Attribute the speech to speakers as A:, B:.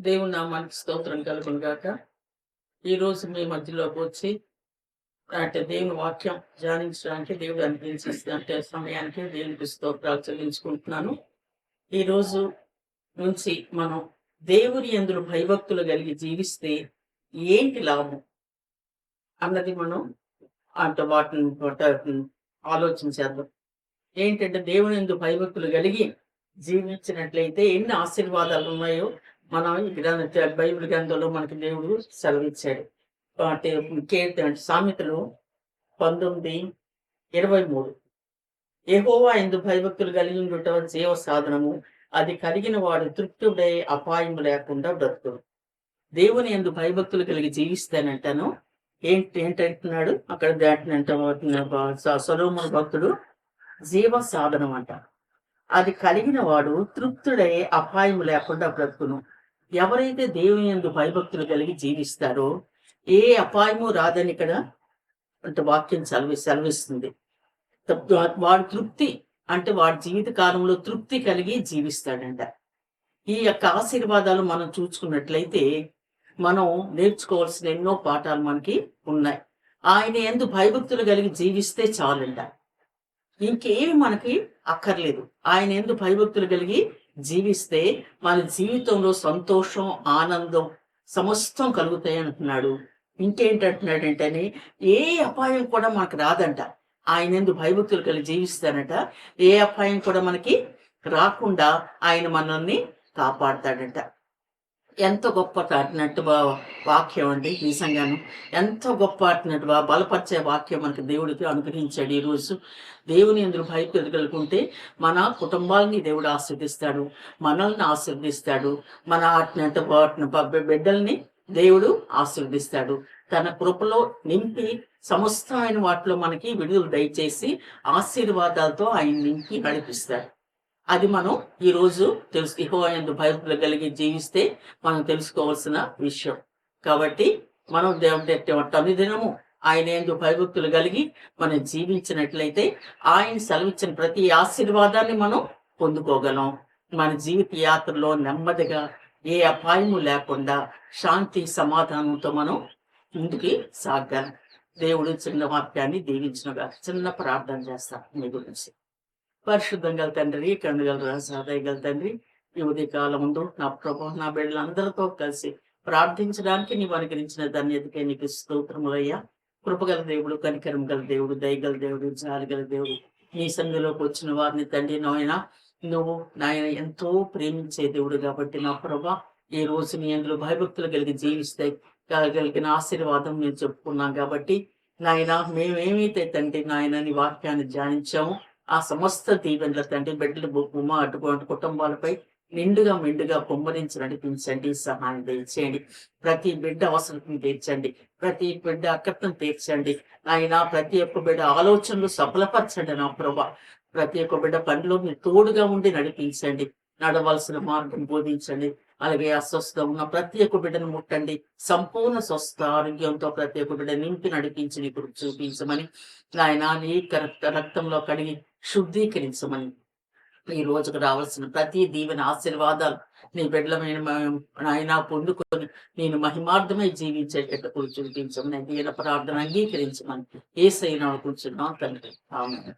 A: దేవుని నామానికి స్తోత్రం కలుగును గాక. ఈరోజు మీ మధ్యలోకి వచ్చి దేవుని వాక్యం ధ్యానించడానికి దేవుడు అనుగ్రహించిన సమయానికి దేవునికి స్తోత్రాలు చెల్లించుకుంటున్నాను. ఈరోజు నుంచి మనం దేవుని యందు భయభక్తులు కలిగి జీవిస్తే ఏంటి లాభం అన్నది మనం వాటిని ఆలోచించేద్దాం. ఏంటంటే దేవుని యందు భయభక్తులు కలిగి జీవించినట్లయితే ఎన్ని ఆశీర్వాదాలు ఉన్నాయో మనం బైబిల్ గ్రంథంలో మనకి దేవుడు సెలవిచ్చాడు. సామెతలు 19:23 యెహోవా యందు భయభక్తులు కలిగి ఉండుట జీవ సాధనము, అది కలిగిన వాడు తృప్తుడై అపాయము లేకుండా బ్రతుకుడు. దేవుని యందు భయభక్తులు కలిగి జీవిస్తానంటాను. ఏంటంటున్నాడు అక్కడ దాటినంట సొలొమోను భక్తుడు జీవ సాధనం అంట. అది కలిగిన వాడు తృప్తుడై అపాయం లేకుండా బ్రతుకును. ఎవరైతే దేవుని యందు భయభక్తులు కలిగి జీవిస్తారో ఏ అపాయము రాదని ఇక్కడ అంటే వాక్యం సెలవిస్తుంది. వాడు తృప్తి అంటే వాడి జీవిత కాలంలో తృప్తి కలిగి జీవిస్తాడంట. ఈ యొక్క ఆశీర్వాదాలు మనం చూసుకున్నట్లయితే మనం నేర్చుకోవాల్సిన ఎన్నో పాఠాలు మనకి ఉన్నాయి. ఆయన యందు భయభక్తులు కలిగి జీవిస్తే చాలంట. ఇంకేమి మనకి అక్కర్లేదు. ఆయన యందు భయభక్తులు కలిగి జీవిస్తే మన జీవితంలో సంతోషం, ఆనందం సమస్తం కలుగుతాయి అంటున్నాడు. ఇంకేంటంటున్నాడంటే ఏ అపాయం కూడా మనకు రాదంట. ఆయన యందు భయభక్తులు కలిగి జీవిస్తానట. ఏ అపాయం కూడా మనకి రాకుండా ఆయన మనల్ని కాపాడతాడంట. ఎంత గొప్ప ఆడినట్టు వాక్యం అండి. నిజంగాను ఎంతో గొప్ప ఆడినట్టు బలపరిచే వాక్యం మనకి దేవుడికి అనుగ్రహించాడు. ఈరోజు దేవుని యందు భయభక్తులు కలుగుంటే మన కుటుంబాలని దేవుడు ఆశీర్దిస్తాడు, మనల్ని ఆశీర్దిస్తాడు, మన ఆడినట్టు బిడ్డల్ని దేవుడు ఆశీర్దిస్తాడు. తన కృపలో నింపి సమస్తమైన వాటిలో మనకి విడుదల దయచేసి ఆశీర్వాదాలతో ఆయన నింపి నడిపిస్తాడు. అది మనం ఈరోజు యెహోవా యందు భయభక్తులు కలిగి జీవిస్తే మనం తెలుసుకోవాల్సిన విషయం. కాబట్టి మనం దేవుడి దినము ఆయన యందు భయభక్తులు కలిగి మనం జీవించినట్లయితే ఆయన సెలవిచ్చిన ప్రతి ఆశీర్వాదాన్ని మనం పొందుకోగలం. మన జీవిత యాత్రలో నెమ్మదిగా ఏ అపాయము లేకుండా శాంతి సమాధానంతో మనం ముందుకి సాగలం. దేవుడు చిన్న వాక్యాన్ని దీవించినగా చిన్న ప్రార్థన చేస్తాం మీ గురించి. పరిశుద్ధం గల తండ్రి, కనుగల రాసాదయగల తండ్రి, ఈ ఉదయకాలం ముందు నా ప్రభు నా బిడ్డలందరితో కలిసి ప్రార్థించడానికి నీవు అనుగ్రహించిన ధన్యతకే నీకు స్తోత్రములయ్యా. కృపగల దేవుడు, కనికరం గల దేవుడు, దయగల దేవుడు, జాలిగల దేవుడు, నీ సంధిలోకి వచ్చిన వారిని తండ్రి నాయన నువ్వు నాయన ఎంతో ప్రేమించే దేవుడు కాబట్టి నా ప్రభా ఈ రోజు నీ అందులో భయభక్తులు కలిగి జీవిస్తే కలిగిన ఆశీర్వాదం మేము చెప్పుకున్నాం కాబట్టి నాయన మేమేమైతే తండ్రి నాయన నీ వాక్యాన్ని ధ్యానించాము ఆ సమస్త దీవెనల తండ్రి బిడ్డలు అటువంటి కుటుంబాలపై నిండుగా మెండుగా పొమ్మరించి నడిపించండి, సహాయం తెచ్చండి. ప్రతి బిడ్డ అవసరం తీర్చండి, ప్రతి బిడ్డ అక్కర్తం తీర్చండి. ఆయన ప్రతి ఒక్క బిడ్డ ఆలోచనలు సఫలపరచండి నా ప్రభా. ప్రతి ఒక్క బిడ్డ పనిలో మీరు తోడుగా ఉండి నడిపించండి, నడవలసిన మార్గం బోధించండి. అలాగే అస్వస్థ ఉన్న ప్రతి ఒక్క బిడ్డను ముట్టండి, సంపూర్ణ స్వస్థ ఆరోగ్యంతో ప్రతి ఒక్క బిడ్డ నింపి నడిపించి నీకు చూపించమని ఆయన నీ రక్తంలో కడిగి శుద్ధీకరించమని ఈ రోజుకు రావాల్సిన ప్రతి దీవెన ఆశీర్వాదాలు నీ బిడ్డలమైన ఆయన పొందుకొని నేను మహిమార్థమై జీవించేటట్టు చూపించమని దీని ప్రార్థన అంగీకరించమని యేసయ్య నామమున కూర్చున్నాం తండ్రి. ఆమేన్.